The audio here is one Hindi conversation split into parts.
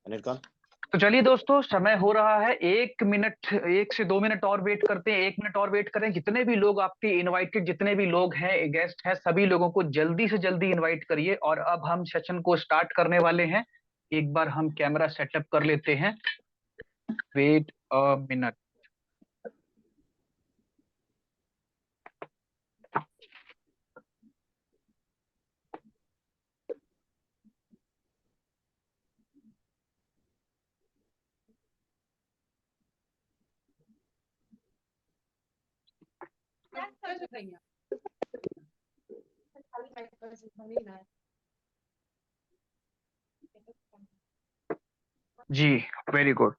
अनिल तो चलिए दोस्तों, समय हो रहा है 1 मिनट, 1 से 2 मिनट और वेट करते हैं। 1 मिनट और वेट करें। जितने भी लोग आपके इनवाइटेड, जितने भी लोग हैं गेस्ट हैं, सभी लोगों को जल्दी से जल्दी इनवाइट करिए। और अब हम सेशन को स्टार्ट करने वाले हैं। एक बार हम कैमरा सेटअप कर लेते हैं। Wait a minute. जी, वेरी गुड।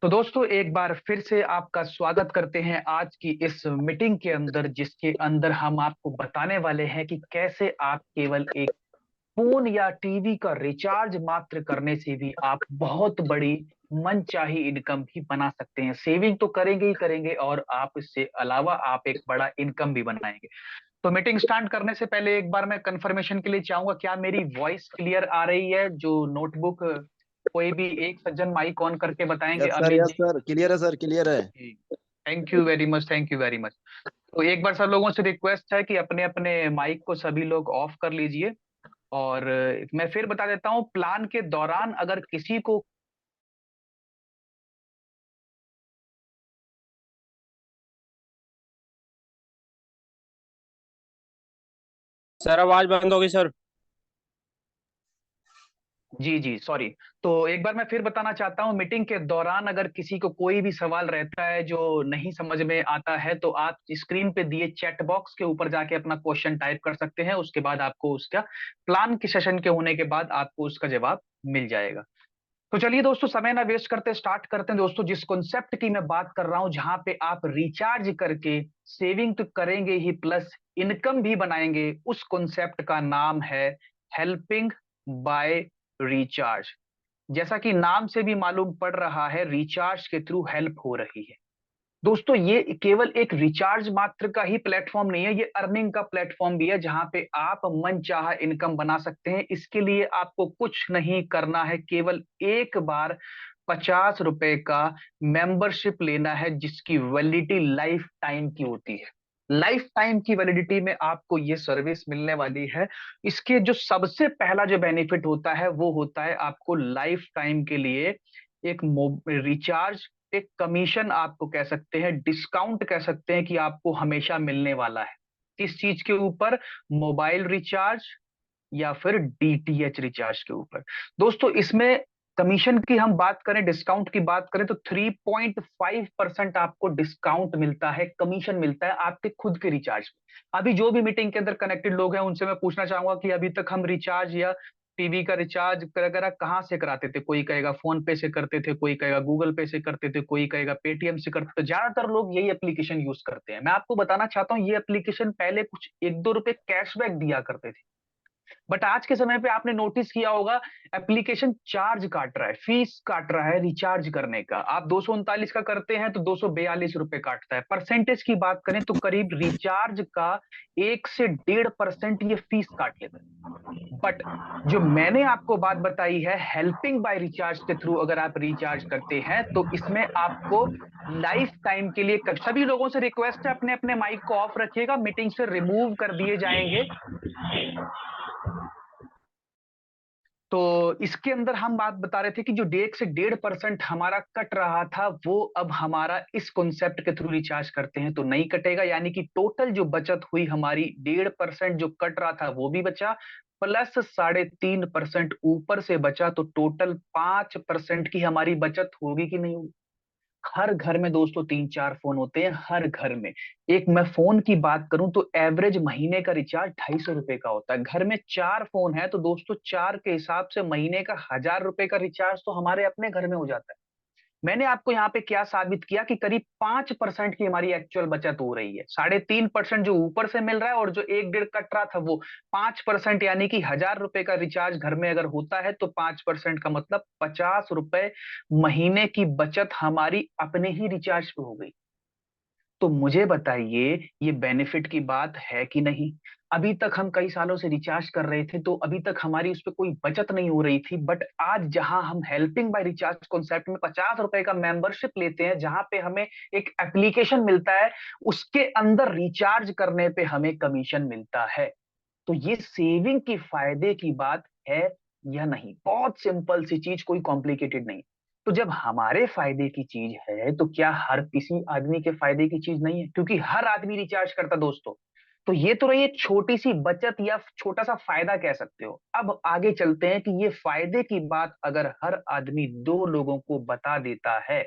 तो दोस्तों, एक बार फिर से आपका स्वागत करते हैं आज की इस मीटिंग के अंदर, जिसके अंदर हम आपको बताने वाले हैं कि कैसे आप केवल एक फोन या टीवी का रिचार्ज मात्र करने से भी आप बहुत बड़ी मनचाही इनकम भी बना सकते हैं। सेविंग तो करेंगे ही करेंगे, और आप इससे अलावा आप एक बड़ा इनकम भी बनाएंगे। तो मीटिंग स्टार्ट करने से पहले एक बार मैं कंफर्मेशन के लिए चाहूंगा, क्या मेरी वॉइस क्लियर आ रही है? जो नोटबुक, कोई भी एक सज्जन माइक ऑन करके बताएंगे। अमित यस जी। सर, क्लियर है सर, क्लियर है। Thank you very much, thank you very much. तो एक बार सब लोगों से रिक्वेस्ट है कि अपने अपने माइक को सभी लोग ऑफ कर लीजिए। और मैं फिर बता देता हूं, प्लान के दौरान अगर किसी को सर आवाज बंद हो गई सर। जी जी, सॉरी। तो एक बार मैं फिर बताना चाहता हूं, मीटिंग के दौरान अगर किसी को कोई भी सवाल रहता है जो नहीं समझ में आता है, तो आप स्क्रीन पे दिए चैट बॉक्स के ऊपर जाके अपना क्वेश्चन टाइप कर सकते हैं। उसके बाद आपको उसका प्लान के सेशन के होने के बाद आपको उसका जवाब मिल जाएगा। तो चलिए दोस्तों, समय ना वेस्ट करते स्टार्ट करते हैं। दोस्तों, जिस कॉन्सेप्ट की मैं बात कर रहा हूं, जहां पे आप रिचार्ज करके सेविंग तो करेंगे ही, प्लस इनकम भी बनाएंगे, उस कॉन्सेप्ट का नाम है हेल्पिंग बाय रिचार्ज। जैसा कि नाम से भी मालूम पड़ रहा है, रिचार्ज के थ्रू हेल्प हो रही है। दोस्तों, ये केवल एक रिचार्ज मात्र का ही प्लेटफॉर्म नहीं है, ये अर्निंग का प्लेटफॉर्म भी है, जहां पे आप मनचाहा इनकम बना सकते हैं। इसके लिए आपको कुछ नहीं करना है, केवल एक बार 50 रुपए का मेंबरशिप लेना है, जिसकी वैलिडिटी लाइफ टाइम की होती है। लाइफ टाइम की वैलिडिटी में आपको ये सर्विस मिलने वाली है। इसके जो सबसे पहला जो बेनिफिट होता है, वो होता है आपको लाइफ टाइम के लिए एक रिचार्ज, एक कमीशन आपको कह सकते हैं, डिस्काउंट कह सकते हैं, कि आपको हमेशा मिलने वाला है। किस चीज के ऊपर? मोबाइल रिचार्ज या फिर डीटीएच रिचार्ज के ऊपर। दोस्तों, इसमें कमीशन की हम बात करें, डिस्काउंट की बात करें, तो 3.5% आपको डिस्काउंट मिलता है, कमीशन मिलता है आपके खुद के रिचार्ज में। अभी जो भी मीटिंग के अंदर कनेक्टेड लोग हैं, उनसे मैं पूछना चाहूंगा कि अभी तक हम रिचार्ज या टीवी का रिचार्ज वगैरह कहाँ से कराते थे? कोई कहेगा फोन पे से करते थे, कोई कहेगा गूगल पे से करते थे, कोई कहेगा पेटीएम से करते थे। ज्यादातर लोग यही एप्लीकेशन यूज करते हैं। मैं आपको बताना चाहता हूँ, ये एप्लीकेशन पहले कुछ 1-2 रुपए कैशबैक दिया करते थे, बट आज के समय पे आपने नोटिस किया होगा, एप्लीकेशन चार्ज काट रहा है, फीस काट रहा है रिचार्ज करने का। आप 239 का करते हैं तो 242 रुपए काटता है। परसेंटेज की बात करें तो करीब रिचार्ज का 1 से 1.5% ये फीस काट लेता है। बट जो मैंने आपको बात बताई है, हेल्पिंग बाय रिचार्ज के थ्रू अगर आप रिचार्ज करते हैं, तो इसमें आपको लाइफ टाइम के लिए, सभी लोगों से रिक्वेस्ट है अपने अपने माइक को ऑफ रखिएगा, मीटिंग से रिमूव कर दिए जाएंगे। तो इसके अंदर हम बात बता रहे थे कि जो 1 से 1.5% हमारा कट रहा था, वो अब हमारा इस कॉन्सेप्ट के थ्रू रिचार्ज करते हैं तो नहीं कटेगा। यानी कि टोटल जो बचत हुई हमारी, 1.5% जो कट रहा था वो भी बचा, प्लस 3.5% ऊपर से बचा, तो टोटल 5% की हमारी बचत होगी कि नहीं होगी? हर घर में दोस्तों 3-4 फोन होते हैं, हर घर में। एक मैं फोन की बात करूं तो एवरेज महीने का रिचार्ज 250 रुपए का होता है। घर में 4 फोन है तो दोस्तों 4 के हिसाब से महीने का 1000 रुपए का रिचार्ज तो हमारे अपने घर में हो जाता है। मैंने आपको यहाँ पे क्या साबित किया कि करीब 5% की हमारी एक्चुअल बचत हो रही है। 3.5% जो ऊपर से मिल रहा है, और जो 1-1.5 कट रहा था वो 5%, यानी कि 1000 रुपए का रिचार्ज घर में अगर होता है तो 5% का मतलब 50 रुपए महीने की बचत हमारी अपने ही रिचार्ज पे हो गई। तो मुझे बताइए, ये बेनिफिट की बात है कि नहीं? अभी तक हम कई सालों से रिचार्ज कर रहे थे, तो अभी तक हमारी उस पर कोई बचत नहीं हो रही थी। बट आज जहां हम हेल्पिंग बाय रिचार्ज कॉन्सेप्ट में 50 रुपए का मेंबरशिप लेते हैं, जहां पे हमें एक एप्लीकेशन मिलता है, उसके अंदर रिचार्ज करने पे हमें कमीशन मिलता है। तो ये सेविंग की फायदे की बात है या नहीं? बहुत सिंपल सी चीज, कोई कॉम्प्लिकेटेड नहीं। तो जब हमारे फायदे की चीज है, तो क्या हर किसी आदमी के फायदे की चीज नहीं है? क्योंकि हर आदमी रिचार्ज करता दोस्तों। तो ये तो रही एक छोटी सी बचत या छोटा सा फायदा कह सकते हो। अब आगे चलते हैं कि ये फायदे की बात अगर हर आदमी दो लोगों को बता देता है,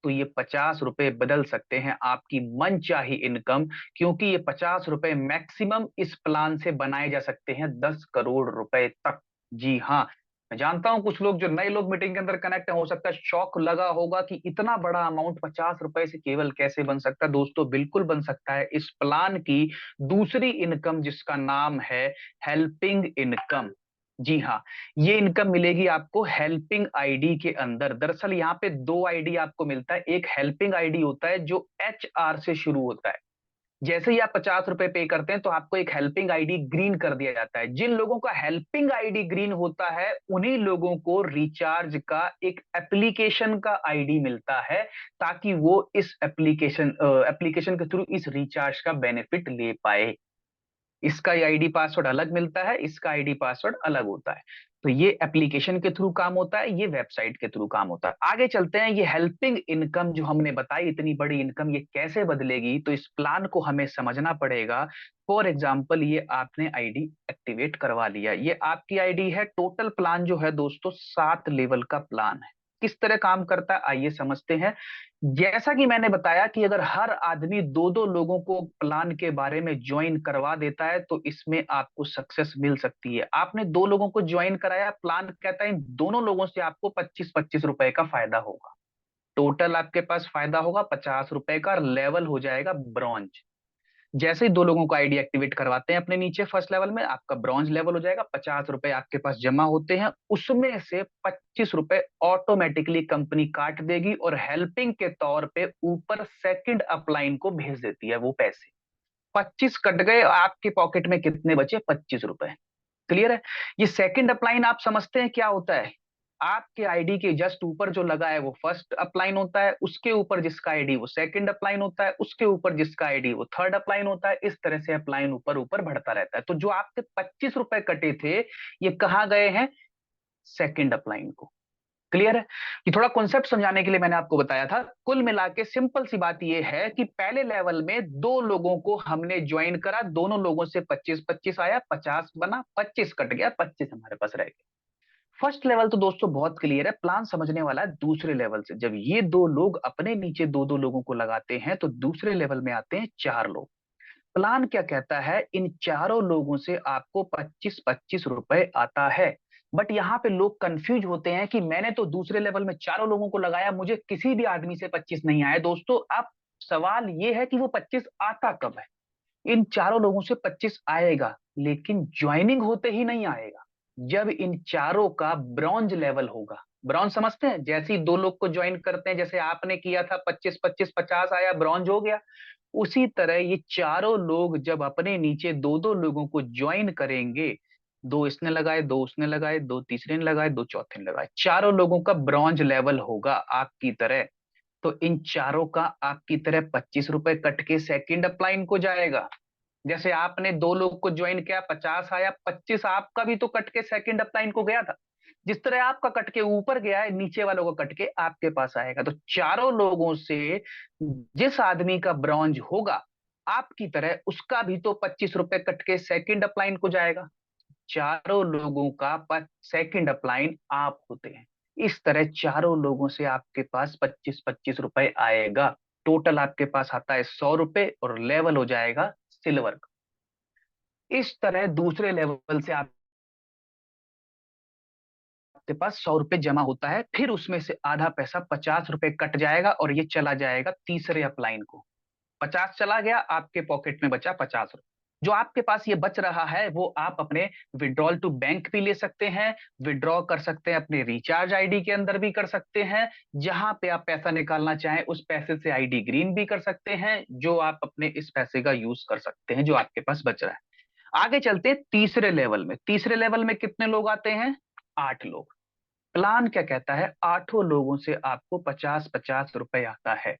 तो ये 50 रुपए बदल सकते हैं आपकी मनचाही इनकम। क्योंकि ये 50 रुपए मैक्सिमम इस प्लान से बनाए जा सकते हैं 10 करोड़ रुपए तक। जी हाँ, मैं जानता हूं कुछ लोग, जो नए लोग मीटिंग के अंदर कनेक्ट हो सकता है शौक लगा होगा कि इतना बड़ा अमाउंट 50 रुपए से केवल कैसे बन सकता है। दोस्तों बिल्कुल बन सकता है। इस प्लान की दूसरी इनकम, जिसका नाम है हेल्पिंग इनकम। जी हाँ, ये इनकम मिलेगी आपको हेल्पिंग आईडी के अंदर। दरअसल यहाँ पे दो आईडी आपको मिलता है। एक हेल्पिंग आईडी होता है जो HR से शुरू होता है। जैसे ही आप 50 रुपए पे करते हैं, तो आपको एक हेल्पिंग आईडी ग्रीन कर दिया जाता है। जिन लोगों का हेल्पिंग आईडी ग्रीन होता है, उन्हीं लोगों को रिचार्ज का एक एप्लीकेशन का आईडी मिलता है, ताकि वो इस एप्लीकेशन के थ्रू इस रिचार्ज का बेनिफिट ले पाए। इसका आईडी पासवर्ड अलग मिलता है, इसका आईडी पासवर्ड अलग होता है। तो ये एप्लीकेशन के थ्रू काम होता है, ये वेबसाइट के थ्रू काम होता है। आगे चलते हैं, ये हेल्पिंग इनकम जो हमने बताई, इतनी बड़ी इनकम ये कैसे बदलेगी, तो इस प्लान को हमें समझना पड़ेगा। फॉर एग्जाम्पल, ये आपने आईडी एक्टिवेट करवा लिया, ये आपकी आईडी है। टोटल प्लान जो है दोस्तों 7 लेवल का प्लान है। किस तरह काम करता है आइए समझते हैं। जैसा कि मैंने बताया कि अगर हर आदमी दो दो लोगों को प्लान के बारे में ज्वाइन करवा देता है, तो इसमें आपको सक्सेस मिल सकती है। आपने दो लोगों को ज्वाइन कराया, प्लान कहता है इन दोनों लोगों से आपको 25-25 रुपए का फायदा होगा। टोटल आपके पास फायदा होगा 50 रुपए का। लेवल हो जाएगा ब्रॉन्ज। जैसे ही दो लोगों को आईडी एक्टिवेट करवाते हैं अपने नीचे फर्स्ट लेवल में, आपका ब्रॉन्ज लेवल हो जाएगा। 50 रुपए आपके पास जमा होते हैं, उसमें से 25 रुपए ऑटोमेटिकली कंपनी काट देगी और हेल्पिंग के तौर पे ऊपर सेकंड अपलाइन को भेज देती है वो पैसे। 25 कट गए, आपके पॉकेट में कितने बचे? 25 रुपए। क्लियर है? ये सेकंड अपलाइन आप समझते हैं क्या होता है? आपके आईडी के जस्ट ऊपर जो लगा है वो फर्स्ट अपलाइन होता है, उसके ऊपर जिसका आईडी वो सेकंड अपलाइन होता है, उसके ऊपर जिसका आईडी वो थर्ड अपलाइन होता है। इस तरह से अपलाइन ऊपर ऊपर बढ़ता रहता है। तो जो आपके 25 रुपए कटे थे, ये कहाँ गए हैं? सेकंड अपलाइन को। क्लियर है? ये थोड़ा कॉन्सेप्ट समझाने के लिए मैंने आपको बताया था। कुल मिला के सिंपल सी बात ये है कि पहले लेवल में दो लोगों को हमने ज्वाइन करा, दोनों लोगों से 25-25 आया, 50 बना, 25 कट गया, 25 हमारे पास रह गया। फर्स्ट लेवल तो दोस्तों बहुत क्लियर है, प्लान समझने वाला है। दूसरे लेवल से जब ये दो लोग अपने नीचे दो दो लोगों को लगाते हैं, तो दूसरे लेवल में आते हैं 4 लोग। प्लान क्या कहता है? इन चारों लोगों से आपको 25-25 रुपए आता है। बट यहाँ पे लोग कंफ्यूज होते हैं कि मैंने तो दूसरे लेवल में चारों लोगों को लगाया, मुझे किसी भी आदमी से 25 नहीं आया। दोस्तों अब सवाल ये है कि वो 25 आता कब है? इन चारों लोगों से 25 आएगा, लेकिन ज्वाइनिंग होते ही नहीं आएगा। जब इन चारों का ब्रॉन्ज लेवल होगा। ब्रॉन्ज समझते हैं? जैसे ही दो लोग को ज्वाइन करते हैं, जैसे आपने किया था 25-25-50 आया, ब्रॉन्ज हो गया। उसी तरह ये चारों लोग जब अपने नीचे दो दो लोगों को ज्वाइन करेंगे, दो इसने लगाए, दो उसने लगाए, दो तीसरे ने लगाए, दो चौथे ने लगाए, चारों लोगों का ब्रॉन्ज लेवल होगा आपकी तरह। तो इन चारों का आपकी तरह 25 रुपए कट के सेकंड अपलाइन को जाएगा। जैसे आपने दो लोग को ज्वाइन किया, 50 आया, 25 आपका भी तो कट के सेकंड अपलाइन को गया था। जिस तरह आपका कट के ऊपर गया है, नीचे वालों का कट के आपके पास आएगा। तो चारों लोगों से जिस आदमी का ब्रॉन्ज होगा आपकी तरह, उसका भी तो 25 रुपए कट के सेकंड अपलाइन को जाएगा। चारों लोगों का सेकंड अपलाइन आप होते हैं। इस तरह चारों लोगों से आपके पास 25-25 रुपए आएगा। टोटल आपके पास आता है 100 रुपए और लेवल हो जाएगा सिल्वर का। इस तरह दूसरे लेवल से आपके पास 100 रुपए जमा होता है, फिर उसमें से आधा पैसा 50 रुपए कट जाएगा और ये चला जाएगा तीसरे अपलाइन को। 50 चला गया, आपके पॉकेट में बचा 50 रुपए। जो आपके पास ये बच रहा है, वो आप अपने विड्रॉल टू बैंक भी ले सकते हैं, विड्रॉ कर सकते हैं, अपने रिचार्ज आईडी के अंदर भी कर सकते हैं। जहां पे आप पैसा निकालना चाहें, उस पैसे से आईडी ग्रीन भी कर सकते हैं, जो आप अपने इस पैसे का यूज कर सकते हैं जो आपके पास बच रहा है। आगे चलते हैं तीसरे लेवल में। तीसरे लेवल में कितने लोग आते हैं? 8 लोग। प्लान क्या कहता है? 8 लोगों से आपको 50-50 रुपए आता है।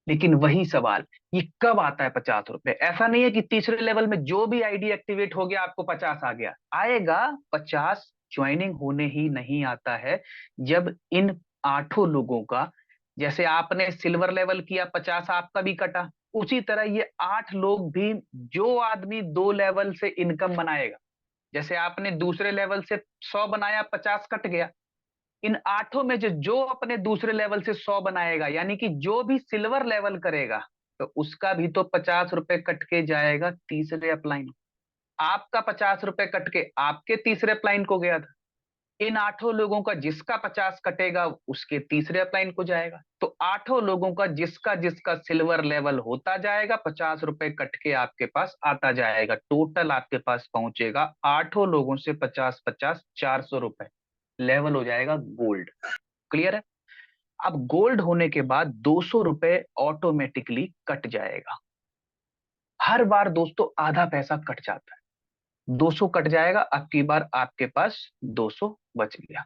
लेकिन वही सवाल, ये कब आता है 50 रुपए? ऐसा नहीं है कि तीसरे लेवल में जो भी आईडी एक्टिवेट हो गया आपको 50 आ गया। आएगा 50 ज्वाइनिंग होने ही नहीं आता है। जब इन 8 लोगों का, जैसे आपने सिल्वर लेवल किया 50 आपका भी कटा, उसी तरह ये 8 लोग भी, जो आदमी 2 लेवल से इनकम बनाएगा, जैसे आपने दूसरे लेवल से 100 बनाया, 50 कट गया। इन 8 में जो जो अपने दूसरे लेवल से 100 बनाएगा, यानी कि जो भी सिल्वर लेवल करेगा, तो उसका भी तो 50 रुपए कट के जाएगा तीसरे अपलाइन। आपका 50 रुपए कट के आपके तीसरे अपलाइन को गया था। इन 8 लोगों का जिसका 50 कटेगा उसके तीसरे अपलाइन को जाएगा। तो 8 लोगों का जिसका जिसका सिल्वर लेवल होता जाएगा, 50 रुपए कट के आपके पास आता जाएगा। टोटल आपके पास पहुंचेगा 8 लोगों से 50-50, 400 रुपए। लेवल हो जाएगा गोल्ड। क्लियर है? अब गोल्ड होने के बाद 200 रुपए ऑटोमेटिकली कट जाएगा। हर बार दोस्तों आधा पैसा कट जाता है। 200 कट जाएगा, अब की बार आपके पास 200 बच गया।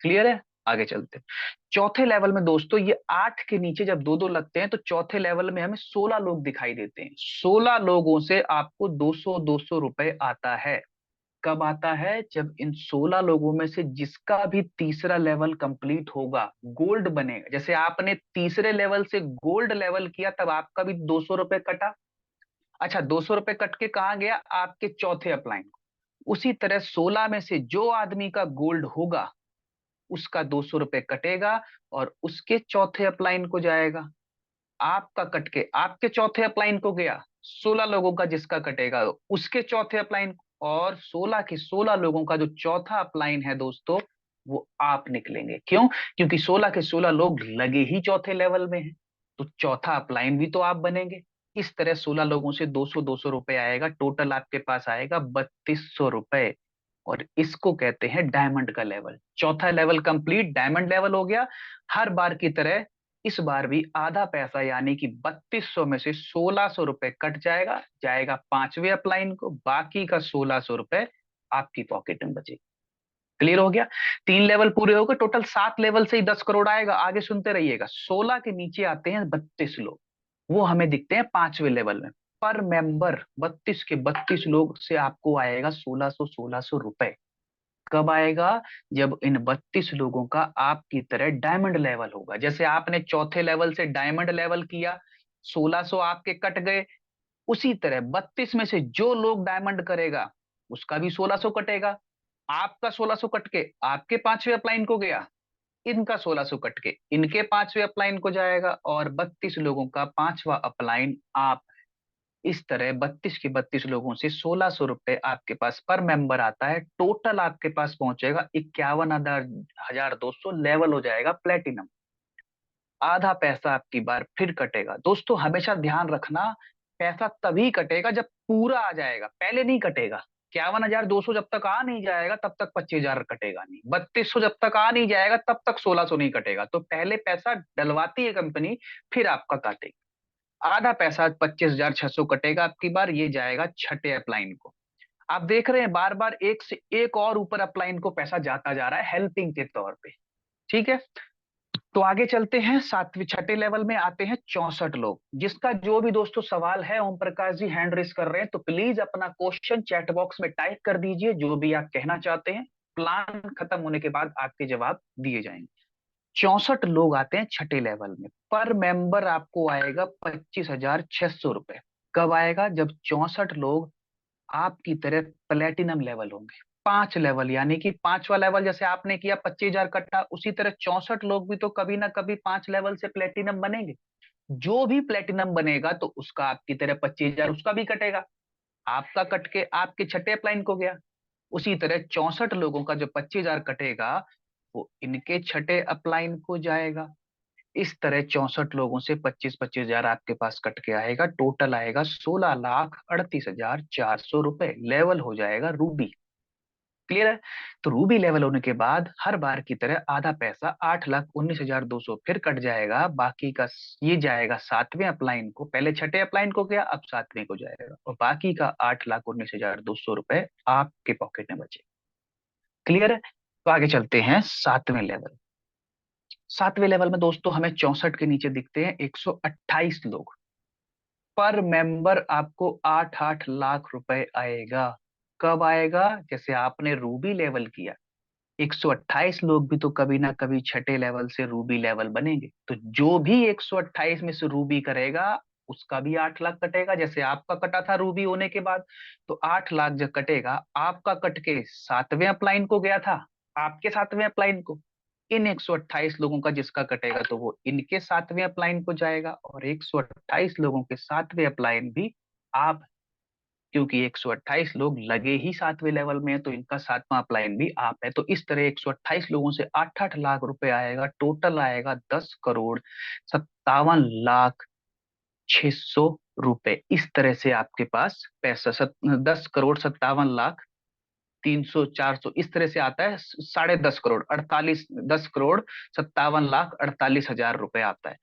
क्लियर है? आगे चलते हैं। चौथे लेवल में दोस्तों, ये 8 के नीचे जब दो दो लगते हैं तो चौथे लेवल में हमें 16 लोग दिखाई देते हैं। 16 लोगों से आपको 200-200 रुपए आता है। कब आता है? जब इन 16 लोगों में से जिसका भी तीसरा लेवल कंप्लीट होगा, गोल्ड बनेगा। जैसे आपने तीसरे लेवल से गोल्ड लेवल किया, तब आपका भी 200 रुपए कटा। अच्छा, 200 रुपए कट के कहाँ गया? आपके चौथे अपलाइन को। उसी तरह 16 में से जो आदमी का गोल्ड होगा, उसका 200 रुपए कटेगा और उसके चौथे अपलाइन को जाएगा। आपका कट के आपके चौथे अपलाइन को गया। 16 लोगों का जिसका कटेगा उसके चौथे अपलाइन, और 16 के 16 लोगों का जो चौथा अपलाइन है दोस्तों, वो आप निकलेंगे। क्यों? क्योंकि 16 के 16 लोग लगे ही चौथे लेवल में हैं, तो चौथा अपलाइन भी तो आप बनेंगे। इस तरह 16 लोगों से 200-200 रुपए आएगा। टोटल आपके पास आएगा 3200 रुपए। और इसको कहते हैं डायमंड का लेवल। चौथा लेवल कंप्लीट, डायमंड लेवल हो गया। हर बार की तरह इस बार भी आधा पैसा, यानी कि 3200 में से 1600 रुपए कट जाएगा, जाएगा पांचवे अपलाइन को। बाकी का 1600 रुपए आपकी पॉकेट में बचेगा। क्लियर हो गया? 3 लेवल पूरे हो गए। टोटल 7 लेवल से ही 10 करोड़ आएगा। आगे सुनते रहिएगा। 16 के नीचे आते हैं 32 लोग, वो हमें दिखते हैं पांचवे लेवल में। पर मेंबर 32 के 32 लोग से आपको आएगा 1600 कब आएगा? जब इन 32 लोगों का आपकी तरह डायमंड लेवल होगा। जैसे आपने चौथे लेवल से डायमंड लेवल किया, 1600 आपके कट गए। उसी तरह 32 में से जो लोग डायमंड करेगा, उसका भी 1600 कटेगा। आपका 1600 कट के आपके पांचवे अपलाइन को गया, इनका 1600 कट के इनके पांचवे अपलाइन को जाएगा, और 32 लोगों का पांचवा अपलाइन आप। इस तरह 32 के 32 लोगों से 1600 रुपए आपके पास पर मेंबर आता है। टोटल आपके पास पहुंचेगा 51,200। लेवल हो जाएगा प्लेटिनम। आधा पैसा आपकी बार फिर कटेगा। दोस्तों हमेशा ध्यान रखना, पैसा तभी कटेगा जब पूरा आ जाएगा, पहले नहीं कटेगा। 51,200 जब तक आ नहीं जाएगा तब तक 25,000 कटेगा नहीं। 3200 जब तक आ नहीं जाएगा तब तक 1600 नहीं कटेगा। तो पहले पैसा डलवाती है कंपनी, फिर आपका काटेगी। आधा पैसा 25,600 कटेगा आपकी बार, ये जाएगा छठे अपलाइन को। आप देख रहे हैं बार बार एक से एक और ऊपर अपलाइन को पैसा जाता जा रहा है हेल्पिंग के तौर पे। ठीक है? तो आगे चलते हैं। सातवें छठे लेवल में आते हैं 64 लोग। जिसका जो भी दोस्तों सवाल है, ओम प्रकाश जी हैंड रेस कर रहे हैं, तो प्लीज अपना क्वेश्चन चैट बॉक्स में टाइप कर दीजिए, जो भी आप कहना चाहते हैं। प्लान खत्म होने के बाद आपके जवाब दिए जाएंगे। 64 लोग आते हैं छठे लेवल में। पर मेंबर आपको आएगा 25,600 रुपए। कब आएगा? जब 64 लोग आपकी तरह प्लेटिनम लेवल होंगे। 5 लेवल, यानी कि पांचवा लेवल जैसे आपने किया 25,000 कट्टा, उसी तरह 64 लोग भी तो कभी ना कभी 5 लेवल से प्लेटिनम बनेंगे। जो भी प्लेटिनम बनेगा तो उसका आपकी तरह 25,000 उसका भी कटेगा। आपका कट के आपके छठे अपलाइन को गया। उसी तरह 64 लोगों का जो 25,000 कटेगा, वो इनके छठे अपलाइन को जाएगा। इस तरह 64 लोगों से 25-25,000 आपके पास कट के आएगा। टोटल आएगा 16,38,400 रुपए। लेवल हो जाएगा रूबी। क्लियर है? तो रूबी लेवल होने के बाद हर बार की तरह आधा पैसा 8,19,200 फिर कट जाएगा, बाकी का ये जाएगा सातवें अपलाइन को। पहले छठे अपलाइन को गया, अब सातवें को जाएगा, और बाकी का 8,19,200 रुपए आपके पॉकेट में बचे। क्लियर है? तो आगे चलते हैं सातवें लेवल। सातवें लेवल में दोस्तों हमें 64 के नीचे दिखते हैं 128 लोग। पर मेंबर आपको 8-8 लाख रुपए आएगा। कब आएगा? जैसे आपने रूबी लेवल किया, 128 लोग भी तो कभी ना कभी छठे लेवल से रूबी लेवल बनेंगे, तो जो भी 128 में से रूबी करेगा उसका भी 8 लाख कटेगा। जैसे आपका कटा था रूबी होने के बाद, तो 8 लाख जब कटेगा, आपका कट के सातवें अपलाइन को गया था, आपके सातवें अपलाइन को, इन 128 लोगों का जिसका कटेगा तो वो इनके सातवें अपलाइन को जाएगा, और 128 लोगों के सातवें अपलाइन भी आप, क्योंकि 128 लोग लगे ही सातवें लेवल में है, तो इनका सातवां अपलाइन भी आप है। तो इस तरह 128 लोगों से 8-8 लाख रुपए आएगा, टोटल आएगा 10,57,600 रुपए। इस तरह से आपके पास पैसा 10,57,300-400 इस तरह से आता है। 10.5 करोड़ 48 10,57,48,हजार रुपए आता है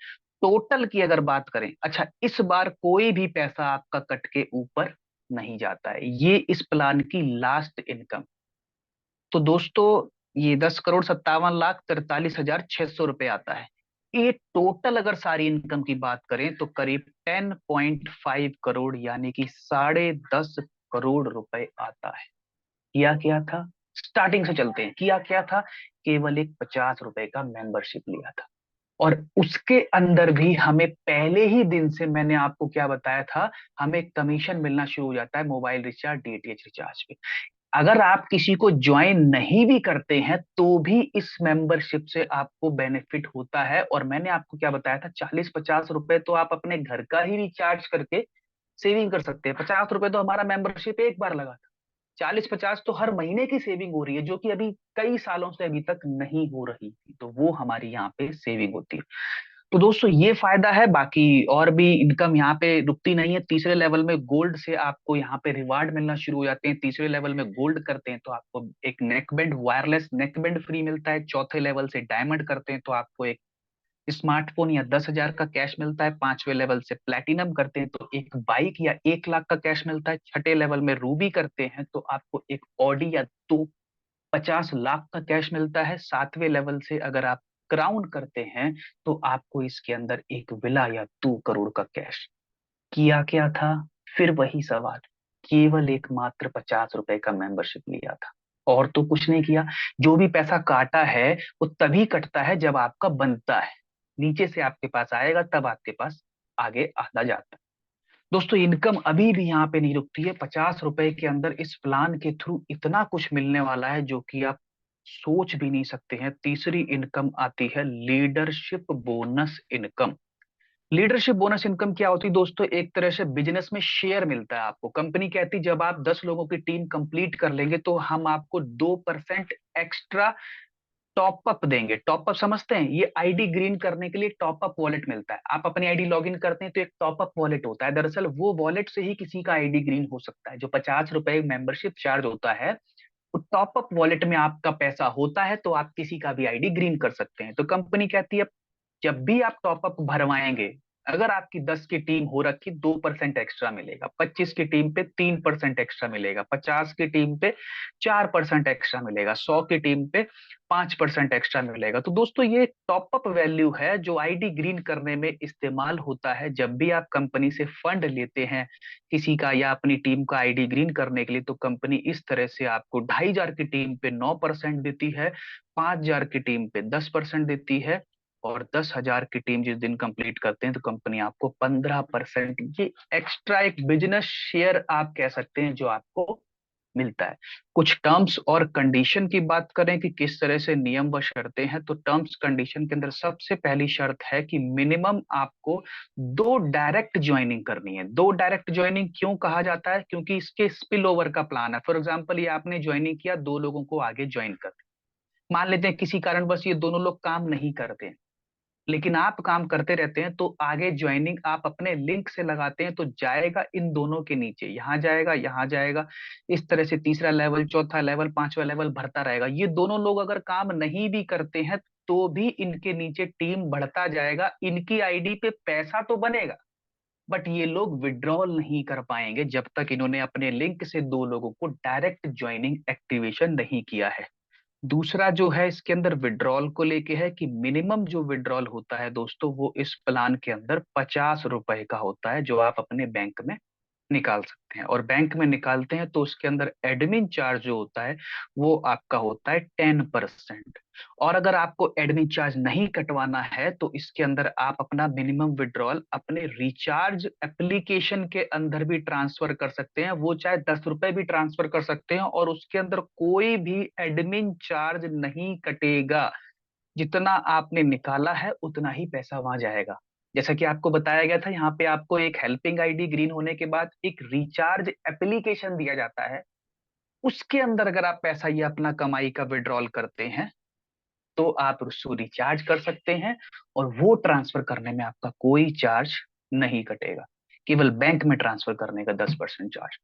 टोटल की अगर बात करें। अच्छा, इस बार कोई भी पैसा आपका कट के ऊपर नहीं जाता है, ये इस प्लान की लास्ट इनकम। तो दोस्तों ये 10,57,43,600 रुपए आता है। ये टोटल अगर सारी इनकम की बात करें तो करीब 10.5 करोड़, यानी कि 10.5 करोड़ रुपए आता है। किया क्या था? स्टार्टिंग से चलते हैं, किया क्या था? केवल एक 50 रुपए का मेंबरशिप लिया था, और उसके अंदर भी हमें पहले ही दिन से मैंने आपको क्या बताया था, हमें कमीशन मिलना शुरू हो जाता है मोबाइल रिचार्ज, डीटीएच रिचार्ज पे। अगर आप किसी को ज्वाइन नहीं भी करते हैं तो भी इस मेंबरशिप से आपको बेनिफिट होता है। और मैंने आपको क्या बताया था, 40-50 रुपए तो आप अपने घर का ही रिचार्ज करके सेविंग कर सकते हैं। 50 रुपए तो हमारा मेंबरशिप एक बार लगा था, 40-50 तो हर महीने की सेविंग हो रही है, जो कि अभी कई सालों से अभी तक नहीं हो रही थी, तो वो हमारी यहाँ पे सेविंग होती है। तो दोस्तों ये फायदा है। बाकी और भी इनकम यहाँ पे रुकती नहीं है। तीसरे लेवल में गोल्ड से आपको यहाँ पे रिवार्ड मिलना शुरू हो जाते हैं। तीसरे लेवल में गोल्ड करते हैं तो आपको एक नेकबैंड, वायरलेस नेकबैंड फ्री मिलता है। चौथे लेवल से डायमंड करते हैं तो आपको एक स्मार्टफोन या 10,000 का कैश मिलता है। पांचवे लेवल से प्लेटिनम करते हैं तो एक बाइक या 1 लाख का कैश मिलता है। छठे लेवल में रूबी करते हैं तो आपको एक ऑडी या दो 50 लाख का कैश मिलता है। सातवें लेवल से अगर आप क्राउन करते हैं तो आपको इसके अंदर एक विला या 2 करोड़ का कैश। किया क्या था? फिर वही सवाल, केवल एक मात्र 50 रुपए का मेंबरशिप लिया था, और तो कुछ नहीं किया। जो भी पैसा काटा है वो तभी कटता है जब आपका बनता है, नीचे से आपके पास आएगा तब आपके पास आगे आता जाता है। दोस्तों इनकम अभी भी यहाँ पे नहीं रुकती है। 50 रुपए के अंदर इस प्लान के थ्रू इतना कुछ मिलने वाला है जो कि आप सोच भी नहीं सकते हैं। तीसरी इनकम आती है leadership bonus income. Leadership bonus income क्या होती है दोस्तों? एक तरह से बिजनेस में शेयर मिलता है आपको। कंपनी कहती है जब आप 10 लोगों की टीम कंप्लीट कर लेंगे तो हम आपको 2% एक्स्ट्रा टॉप अप देंगे। टॉप अप समझते हैं? ये आईडी ग्रीन करने के लिए टॉप अप वॉलेट मिलता है। आप अपनी आईडी लॉगिन करते हैं तो एक टॉप अप वॉलेट होता है। दरअसल वो वॉलेट से ही किसी का आईडी ग्रीन हो सकता है। जो 50 रुपए मेंबरशिप चार्ज होता है, वो टॉप अप वॉलेट में आपका पैसा होता है तो आप किसी का भी आईडी ग्रीन कर सकते हैं। तो कंपनी कहती है जब भी आप टॉपअप भरवाएंगे, अगर आपकी 10 की टीम हो रखी 2% एक्स्ट्रा मिलेगा, 25 की टीम पे 3% एक्स्ट्रा मिलेगा, 50 की टीम पे 4% एक्स्ट्रा मिलेगा, 100 की टीम पे 5% एक्स्ट्रा मिलेगा। तो दोस्तों ये टॉपअप वैल्यू है जो आईडी ग्रीन करने में इस्तेमाल होता है। जब भी आप कंपनी से फंड लेते हैं किसी का या अपनी टीम का आईडी ग्रीन करने के लिए, तो कंपनी इस तरह से आपको 2,500 की टीम पे 9% देती है, 5,000 की टीम पे 10% देती है, और 10,000 की टीम जिस दिन कंप्लीट करते हैं तो कंपनी आपको 15%, ये एक्स्ट्रा एक बिजनेस शेयर आप कह सकते हैं जो आपको मिलता है। कुछ टर्म्स और कंडीशन की बात करें कि किस तरह से नियम व शर्तें हैं, तो टर्म्स कंडीशन के अंदर सबसे पहली शर्त है कि मिनिमम आपको 2 डायरेक्ट ज्वाइनिंग करनी है। 2 डायरेक्ट ज्वाइनिंग क्यों कहा जाता है? क्योंकि इसके स्पिल ओवर का प्लान है। फॉर एग्जाम्पल ये आपने ज्वाइनिंग किया, 2 लोगों को आगे ज्वाइन कर, मान लेते हैं किसी कारणवश ये दोनों लोग काम नहीं करते हैं, लेकिन आप काम करते रहते हैं तो आगे ज्वाइनिंग आप अपने लिंक से लगाते हैं तो जाएगा इन दोनों के नीचे, यहाँ जाएगा यहाँ जाएगा, इस तरह से तीसरा लेवल, चौथा लेवल, पांचवा लेवल भरता रहेगा। ये दोनों लोग अगर काम नहीं भी करते हैं तो भी इनके नीचे टीम बढ़ता जाएगा, इनकी आईडी पे पैसा तो बनेगा, बट ये लोग विड्रॉल नहीं कर पाएंगे जब तक इन्होंने अपने लिंक से दो लोगों को डायरेक्ट ज्वाइनिंग एक्टिवेशन नहीं किया है। दूसरा जो है इसके अंदर विड्रॉल को लेके है कि मिनिमम जो विड्रॉल होता है दोस्तों वो इस प्लान के अंदर 50 रुपए का होता है, जो आप अपने बैंक में निकाल सकते हैं। और बैंक में निकालते हैं तो उसके अंदर एडमिन चार्ज जो होता है वो आपका होता है 10%। और अगर आपको एडमिन चार्ज नहीं कटवाना है तो इसके अंदर आप अपना मिनिमम विड्रॉल अपने रिचार्ज एप्लीकेशन के अंदर भी ट्रांसफर कर सकते हैं, वो चाहे 10 रुपए भी ट्रांसफर कर सकते हैं और उसके अंदर कोई भी एडमिन चार्ज नहीं कटेगा। जितना आपने निकाला है उतना ही पैसा वहां जाएगा। जैसा कि आपको बताया गया था, यहाँ पे आपको एक हेल्पिंग आईडी ग्रीन होने के बाद एक रिचार्ज एप्लीकेशन दिया जाता है, उसके अंदर अगर आप पैसा ये अपना कमाई का विड्रॉल करते हैं तो आप उसको रिचार्ज कर सकते हैं और वो ट्रांसफर करने में आपका कोई चार्ज नहीं कटेगा, केवल बैंक में ट्रांसफर करने का 10% चार्ज।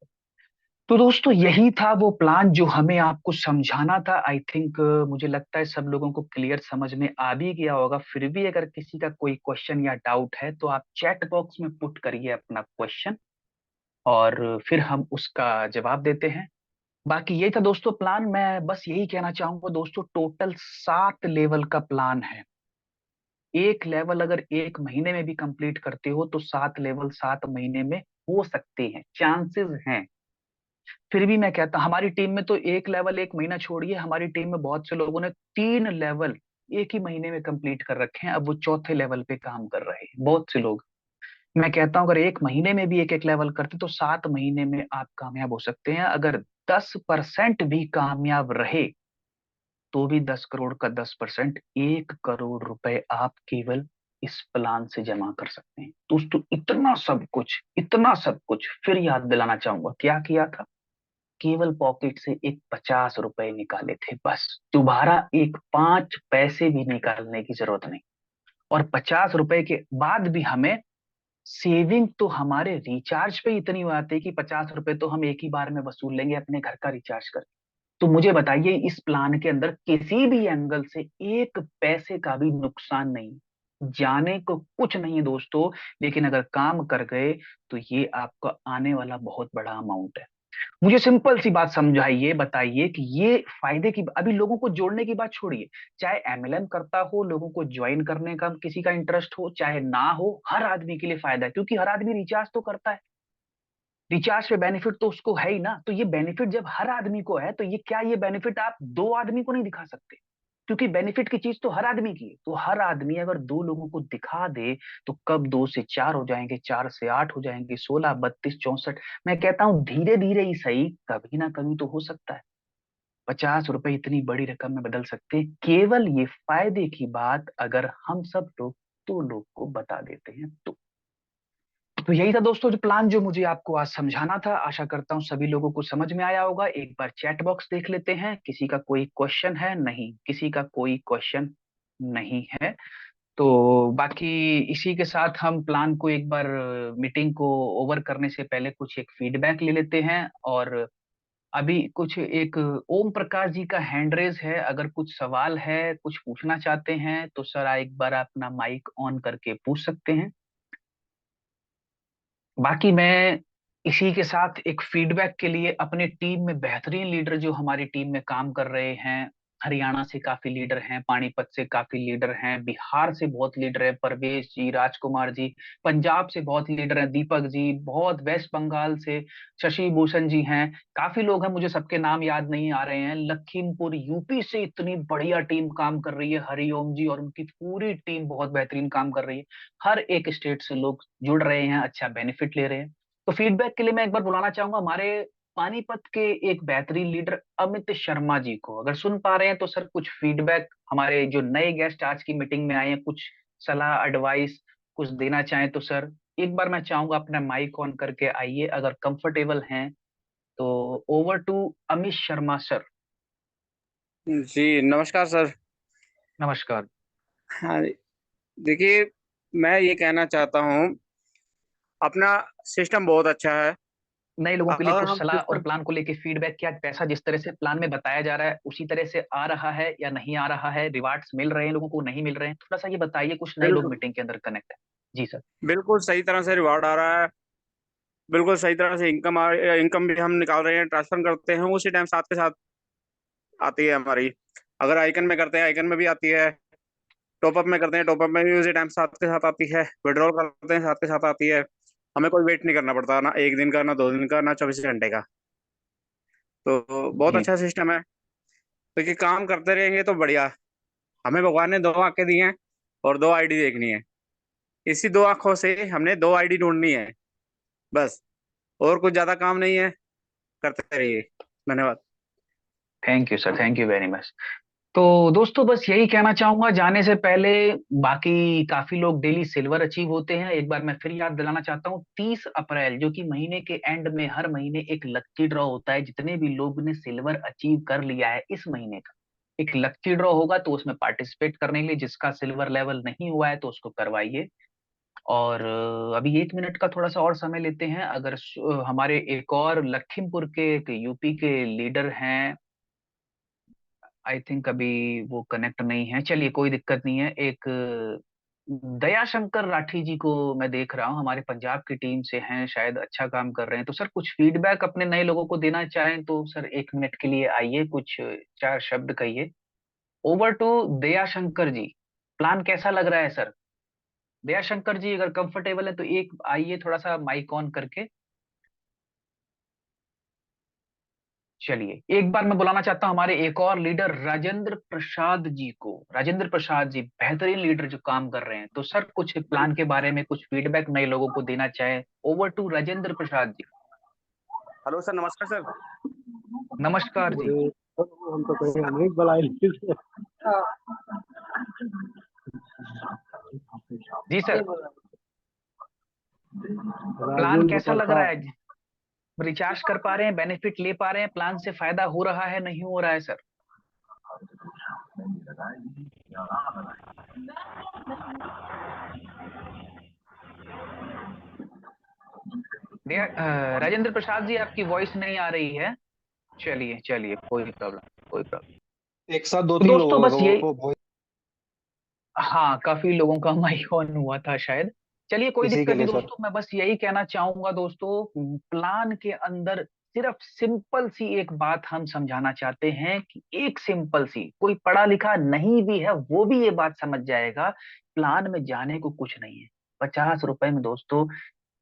तो दोस्तों यही था वो प्लान जो हमें आपको समझाना था। आई थिंक मुझे लगता है सब लोगों को क्लियर समझ में आ भी गया होगा। फिर भी अगर किसी का कोई क्वेश्चन या डाउट है तो आप चैट बॉक्स में पुट करिए अपना क्वेश्चन और फिर हम उसका जवाब देते हैं। बाकी यही था दोस्तों प्लान। मैं बस यही कहना चाहूंगा दोस्तों, टोटल 7 लेवल का प्लान है। एक लेवल अगर एक महीने में भी कंप्लीट करते हो तो 7 लेवल 7 महीने में हो सकते हैं, चांसेस हैं। फिर भी मैं कहता हमारी टीम में तो एक लेवल एक महीना छोड़िए, हमारी टीम में बहुत से लोगों ने 3 लेवल एक ही महीने में कंप्लीट कर रखे हैं, अब वो चौथे लेवल पे काम कर रहे हैं बहुत से लोग। मैं कहता हूँ अगर एक महीने में भी एक एक लेवल करते तो 7 महीने में आप कामयाब हो सकते हैं। अगर 10% भी कामयाब रहे तो भी 10 करोड़ का 10% 1 करोड़ रुपए आप केवल इस प्लान से जमा कर सकते हैं दोस्तों। इतना सब कुछ, इतना सब कुछ फिर याद दिलाना चाहूंगा क्या किया था। केवल पॉकेट से एक 50 रुपए निकाले थे बस, दोबारा एक 5 पैसे भी निकालने की जरूरत नहीं। और 50 रुपए के बाद भी हमें सेविंग तो हमारे रिचार्ज पे इतनी हो जाती है कि 50 रुपए तो हम एक ही बार में वसूल लेंगे अपने घर का रिचार्ज कर। तो मुझे बताइए इस प्लान के अंदर किसी भी एंगल से एक पैसे का भी नुकसान नहीं, जाने को कुछ नहीं है दोस्तों। लेकिन अगर काम कर गए तो ये आपका आने वाला बहुत बड़ा अमाउंट है। मुझे सिंपल सी बात समझाइए, बताइए कि ये फायदे की, अभी लोगों को जोड़ने की बात छोड़िए, चाहे एमएलएम करता हो, लोगों को ज्वाइन करने का किसी का इंटरेस्ट हो चाहे ना हो, हर आदमी के लिए फायदा है क्योंकि हर आदमी रिचार्ज तो करता है। रिचार्ज पे बेनिफिट तो उसको है ही ना, तो ये बेनिफिट जब हर आदमी को है तो ये क्या, ये बेनिफिट आप दो आदमी को नहीं दिखा सकते क्योंकि बेनिफिट की चीज तो हर आदमी की है। तो हर आदमी अगर दो लोगों को दिखा दे तो कब 2 से 4 हो जाएंगे, 4 से 8 हो जाएंगे, 16, 32, 64। मैं कहता हूँ धीरे धीरे ही सही, कभी ना कभी तो हो सकता है 50 रुपए इतनी बड़ी रकम में बदल सकते हैं। केवल ये फायदे की बात अगर हम सब लोग दो लोग को बता देते हैं तो यही था दोस्तों जो प्लान जो मुझे आपको आज समझाना था। आशा करता हूँ सभी लोगों को समझ में आया होगा। एक बार चैट बॉक्स देख लेते हैं, किसी का कोई क्वेश्चन है? नहीं, किसी का कोई क्वेश्चन नहीं है। तो बाकी इसी के साथ हम प्लान को एक बार, मीटिंग को ओवर करने से पहले कुछ एक फीडबैक ले लेते हैं। और अभी कुछ एक ओम प्रकाश जी का हैंड रेज है, अगर कुछ सवाल है, कुछ पूछना चाहते हैं तो सर एक बार अपना माइक ऑन करके पूछ सकते हैं। बाकी मैं इसी के साथ एक फीडबैक के लिए अपने टीम में बेहतरीन लीडर जो हमारी टीम में काम कर रहे हैं, हरियाणा से काफी लीडर हैं, पानीपत से काफी लीडर हैं, बिहार से बहुत लीडर है, परवेश जी, राजकुमार जी, पंजाब से बहुत लीडर हैं, दीपक जी, बहुत वेस्ट बंगाल से शशि भूषण जी हैं, काफी लोग हैं, मुझे सबके नाम याद नहीं आ रहे हैं। लखीमपुर यूपी से इतनी बढ़िया टीम काम कर रही है, हरिओम जी और उनकी पूरी टीम बहुत बेहतरीन काम कर रही है। हर एक स्टेट से लोग जुड़ रहे हैं, अच्छा बेनिफिट ले रहे हैं। तो फीडबैक के लिए मैं एक बार बुलाना चाहूंगा हमारे पानीपत के एक बेहतरीन लीडर अमित शर्मा जी को। अगर सुन पा रहे हैं तो सर कुछ फीडबैक, हमारे जो नए गेस्ट आज की मीटिंग में आए हैं, कुछ सलाह एडवाइस कुछ देना चाहें तो सर एक बार मैं चाहूंगा अपना माइक ऑन करके आइए अगर कंफर्टेबल हैं तो। Over to Amit Sharma sir. जी नमस्कार सर। नमस्कार। हाँ, देखिए, मैं ये कहना चाहता हूँ, अपना सिस्टम बहुत अच्छा है। नए लोगों के लिए अगर कुछ हम सलाह और सिस्टम प्लान को लेके फीडबैक, क्या पैसा जिस तरह से प्लान में बताया जा रहा है उसी तरह से आ रहा है या नहीं आ रहा है? रिवार्ड्स मिल रहे हैं लोगों को, नहीं मिल रहे हैं? थोड़ा सा ये बताइए, कुछ नए लोग बिल्कुल मीटिंग के अंदर कनेक्ट है। जी सर। बिल्कुल सही तरह से रिवार्ड आ रहा है। बिल्कुल सही तरह से इनकम भी हम निकाल रहे हैं, ट्रांसफर करते हैं उसी टाइम साथ के साथ आती है हमारी। अगर आइकन में करते हैं, आइकन में भी आती है। टॉपअप में करते हैं, टॉपअप में भी उसी टाइम साथ के साथ आती है। विड्रॉल करते हैं, साथ के साथ आती है। हमें कोई वेट नहीं करना पड़ता, ना एक दिन का, ना 2 दिन का, ना 24 घंटे का। तो बहुत जी। अच्छा सिस्टम है। क्योंकि काम करते रहेंगे तो बढ़िया। हमें भगवान ने 2 आंखें दी हैं और 2 आईडी देखनी है। इसी 2 आंखों से हमने 2 आईडी ढूंढनी है, बस। और कुछ ज्यादा काम नहीं है। करते रहिए। धन्यवाद। Thank you sir, thank you very much. तो दोस्तों बस यही कहना चाहूंगा जाने से पहले। बाकी काफी लोग डेली सिल्वर अचीव होते हैं, एक बार मैं फिर याद दिलाना चाहता हूँ, 30 अप्रैल जो कि महीने के एंड में हर महीने एक लक्की ड्रॉ होता है। जितने भी लोग ने सिल्वर अचीव कर लिया है इस महीने का, एक लक्की ड्रॉ होगा, तो उसमें पार्टिसिपेट करने के लिए जिसका सिल्वर लेवल नहीं हुआ है तो उसको करवाइए। और अभी 1 मिनट का थोड़ा सा और समय लेते हैं। अगर हमारे एक और लखीमपुर के एक यूपी के लीडर हैं, आई थिंक अभी वो कनेक्ट नहीं है, चलिए कोई दिक्कत नहीं है। एक दयाशंकर राठी जी को मैं देख रहा हूँ, हमारे पंजाब की टीम से हैं, शायद अच्छा काम कर रहे हैं। तो सर कुछ फीडबैक अपने नए लोगों को देना चाहें तो सर 1 मिनट के लिए आइए, कुछ 4 शब्द कहिए। Over to Dayashankar ji. प्लान कैसा लग रहा है सर? दयाशंकर जी अगर कंफर्टेबल है तो एक आइए, थोड़ा सा माइक ऑन करके। चलिए एक बार मैं बुलाना चाहता हूं हमारे एक और लीडर राजेंद्र प्रसाद जी को। राजेंद्र प्रसाद जी बेहतरीन लीडर जो काम कर रहे हैं, तो सर कुछ प्लान के बारे में कुछ फीडबैक नए लोगों को देना चाहे। Over to Rajendra Prasad ji. Hello sir, नमस्कार सर। नमस्कार जी। बोले हम तो कहीं नहीं बुलाए। जी सर। प्लान राजेंद्र कैसा लग रहा प्रसाद। है? रिचार्ज कर पा रहे हैं, बेनिफिट ले पा रहे हैं, प्लान से फायदा हो रहा है नहीं हो रहा है सर? राजेंद्र प्रसाद जी आपकी वॉइस नहीं आ रही है। चलिए चलिए, कोई प्रॉब्लम, कोई प्रॉब्लम। एक साथ दो तो तीन दोस्तों लोगों बस ये, को बहुत हाँ काफी लोगों का माइक ऑन हुआ था शायद। चलिए कोई इसी के दिक्कत नहीं लिए सर। दोस्तों, मैं बस यही कहना चाहूंगा दोस्तों, प्लान के अंदर सिर्फ सिंपल सी एक बात हम समझाना चाहते हैं कि एक सिंपल सी, कोई पढ़ा लिखा नहीं भी है वो भी ये बात समझ जाएगा, प्लान में जाने को कुछ नहीं है। 50 रुपए में दोस्तों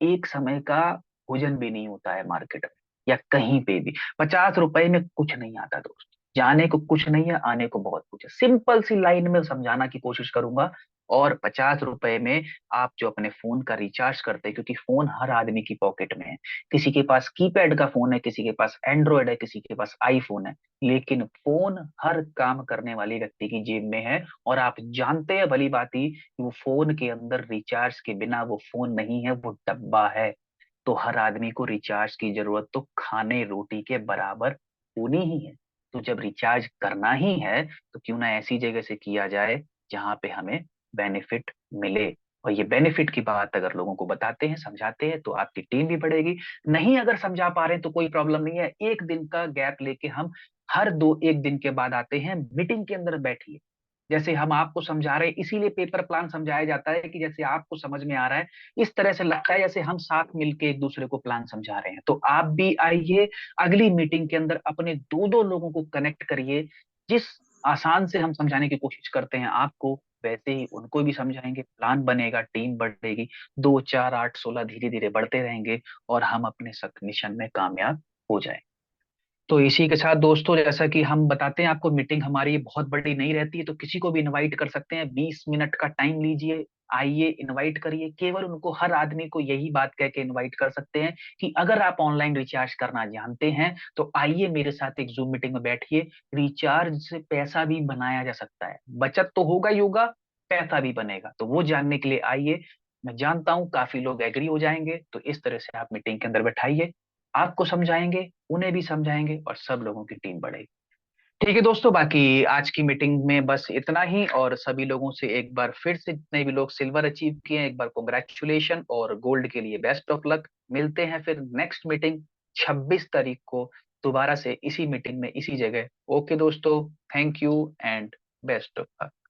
एक समय का भोजन भी नहीं होता है मार्केट में या कहीं पे भी। 50 रुपए में कुछ नहीं आता दोस्त, जाने को कुछ नहीं है, आने को बहुत कुछ है। सिंपल सी लाइन में समझाना की कोशिश करूंगा। और 50 रुपए में आप जो अपने फोन का रिचार्ज करते हैं, क्योंकि फोन हर आदमी की पॉकेट में है, किसी के पास कीपैड का फोन है, किसी के पास एंड्रॉयड है, किसी के पास आईफोन है, लेकिन फोन हर काम करने वाले व्यक्ति की जेब में है। और आप जानते हैं भली भांति कि वो फोन के अंदर रिचार्ज के बिना वो फोन नहीं है, वो डब्बा है। तो हर आदमी को रिचार्ज की जरूरत तो खाने रोटी के बराबर होनी ही है। तो जब रिचार्ज करना ही है तो क्यों ना ऐसी जगह से किया जाए जहां पे हमें बेनिफिट मिले। और ये बेनिफिट की बात अगर लोगों को बताते हैं, समझाते हैं, तो आपकी टीम भी बढ़ेगी। नहीं अगर समझा पा रहे हैं तो कोई प्रॉब्लम नहीं है, 1 दिन का गैप लेके हम हर दो एक दिन के बाद आते हैं, मीटिंग के अंदर बैठिए। जैसे हम आपको समझा रहे हैं, इसीलिए पेपर प्लान समझाया जाता है कि जैसे आपको समझ में आ रहा है, इस तरह से लगता है जैसे हम साथ मिलके एक दूसरे को प्लान समझा रहे हैं। तो आप भी आइए, अगली मीटिंग के अंदर अपने दो दो लोगों को कनेक्ट करिए। जिस आसान से हम समझाने की कोशिश करते हैं आपको, वैसे ही उनको भी समझाएंगे, प्लान बनेगा, टीम बढ़ेगी, 2 4 8 16 धीरे धीरे बढ़ते रहेंगे और हम अपने मिशन में कामयाब हो जाएंगे। तो इसी के साथ दोस्तों, जैसा कि हम बताते हैं आपको, मीटिंग हमारी बहुत बड़ी नहीं रहती है, तो किसी को भी इनवाइट कर सकते हैं। 20 मिनट का टाइम लीजिए, आइए, इनवाइट करिए। केवल उनको, हर आदमी को यही बात कह के इनवाइट कर सकते हैं कि अगर आप ऑनलाइन रिचार्ज करना जानते हैं तो आइए मेरे साथ एक जूम मीटिंग में बैठिए। रिचार्ज से पैसा भी बनाया जा सकता है, बचत तो होगा ही होगा, पैसा भी बनेगा, तो वो जानने के लिए आइए। मैं जानता हूं काफी लोग एग्री हो जाएंगे, तो इस तरह से आप मीटिंग के अंदर बैठाइए, आपको समझाएंगे, उन्हें भी समझाएंगे और सब लोगों की टीम बढ़ेगी। ठीक है दोस्तों, बाकी आज की मीटिंग में बस इतना ही। और सभी लोगों से एक बार फिर से, जितने भी लोग सिल्वर अचीव किए हैं, एक बार कॉन्ग्रेचुलेशन, और गोल्ड के लिए बेस्ट ऑफ लक। मिलते हैं फिर नेक्स्ट मीटिंग 26 तारीख को दोबारा से इसी मीटिंग में इसी जगह। ओके दोस्तों, thank you and best of luck.